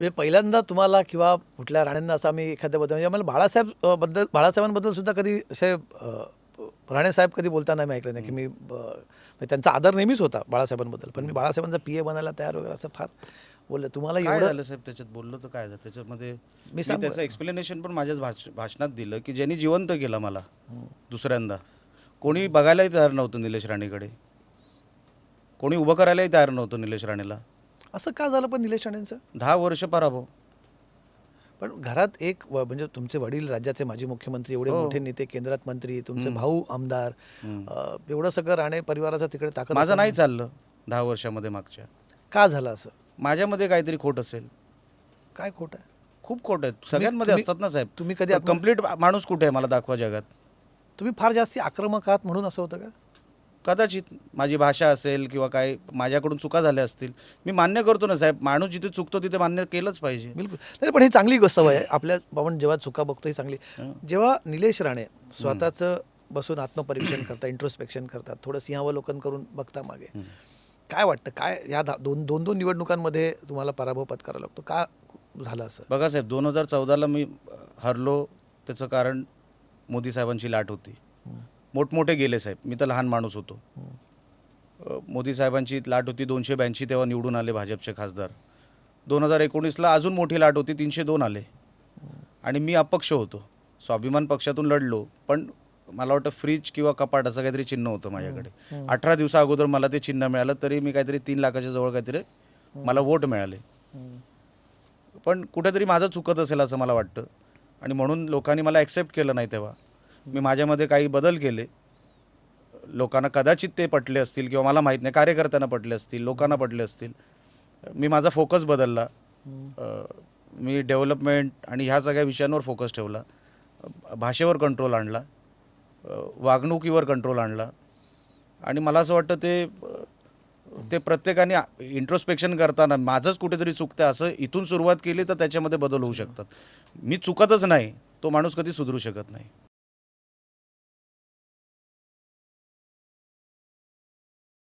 म्हणजे पहिल्यांदा तुम्हाला किंवा कुठल्या राण्यांना असं आम्ही एखाद्याबद्दल म्हणजे आम्हाला बाळासाहेबांबद्दल सुद्धा कधी असे राणेसाहेब कधी बोलताना मी ऐकलं नाही की म्हणजे त्यांचा आदर नेहमीच होता बाळासाहेबांबद्दल, पण मी बाळासाहेबांचा पीए बनायला तयार वगैरे असं फार बोललं. तुम्हाला काय एवढं झालं साहेब त्याच्यात बोललो तर काय झालं त्याच्यामध्ये? मी मी सांगू त्याचं एक्सप्लेनेशन पण माझ्याच भाषणात दिलं की ज्यांनी जिवंत केलं मला दुसऱ्यांदा. कोणी बघायलाही तयार नव्हतं निलेश राणेकडे, कोणी उभं करायलाही तयार नव्हतं निलेश राणेला. असं का झालं पण निलेश राणेंचं? 10 वर्ष पराभव. पण घरात म्हणजे तुमचे वडील राज्याचे माजी मुख्यमंत्री, एवढे हो. मोठे नेते, केंद्रात मंत्री, तुमचे भाऊ आमदार, एवढं सगळं राणे परिवाराचं तिकडे ताकद माझं असताना नाही चाललं 10 वर्षामध्ये मागच्या. का झालं असं? माझ्यामध्ये काहीतरी खोट असेल. काय खोटं आहे? खूप खोट आहेत, सगळ्यांमध्ये तुम्ही- असतात ना साहेब. तुम्ही कधी कंप्लीट माणूस कुठे आहे मला दाखवा जगात. तुम्ही फार जास्ती आक्रमक आहात म्हणून असं होतं का? कदाचित माझी भाषा असेल किंवा काय माझ्याकडून चुका झाल्या असतील. मी मान्य करतो ना साहेब, माणूस जिथे चुकतो तिथे मान्य केलंच पाहिजे. बिलकुल नाही, पण ही चांगली सवय आहे आपल्या. आपण जेव्हा चुका बघतो ही चांगली. जेव्हा निलेश राणे स्वतःचं बसून आत्मपरीक्षण करतात, इंट्रोस्पेक्शन करतात, थोडं सिंहावलोकन करून बघता मागे, काय वाटतं काय या दोन निवडणुकांमध्ये तुम्हाला पराभव पत्करावा लागतो? का झालं असं? बघा साहेब, 2014ला मी हरलो त्याचं कारण मोदी साहेबांची लाट होती. मोठमोठे गेले साहेब, मी तर लहान माणूस होतो. मोदी साहेबांची लाट होती, 282 तेव्हा निवडून आले भाजपचे खासदार. 2019ला अजून मोठी लाट होती, 302 आले आणि मी अपक्ष होतो. स्वाभिमान पक्षातून लढलो, पण मला वाटतं फ्रीज किंवा कपाट असं काहीतरी चिन्ह होतं माझ्याकडे. 18 दिवसा अगोदर मला ते चिन्ह मिळालं, तरी मी काहीतरी 3 लाखाच्या जवळ काहीतरी मला वोट मिळाले. पण कुठेतरी माझं चुकत असेल असं मला वाटतं आणि म्हणून लोकांनी मला ॲक्सेप्ट केलं नाही. तेव्हा मी माझ्यामध्ये काही बदल केले. लोकांना कदाचित ते पटले असतील किंवा मला माहीत नाही, कार्यकर्त्यांना पटले असतील, लोकांना पटले असतील. मी माझा फोकस बदलला. मी डेव्हलपमेंट आणि ह्या सगळ्या विषयांवर फोकस ठेवला. भाषेवर कंट्रोल आणला, वागणुकीवर कंट्रोल आणला आणि मला असं वाटतं ते प्रत्येकाने इंट्रोस्पेक्शन करताना माझंच कुठेतरी चुकतं असं इथून सुरुवात केली तर त्याच्यामध्ये बदल होऊ शकतात. मी चुकतच नाही, तो माणूस कधी सुधरू शकत नाही.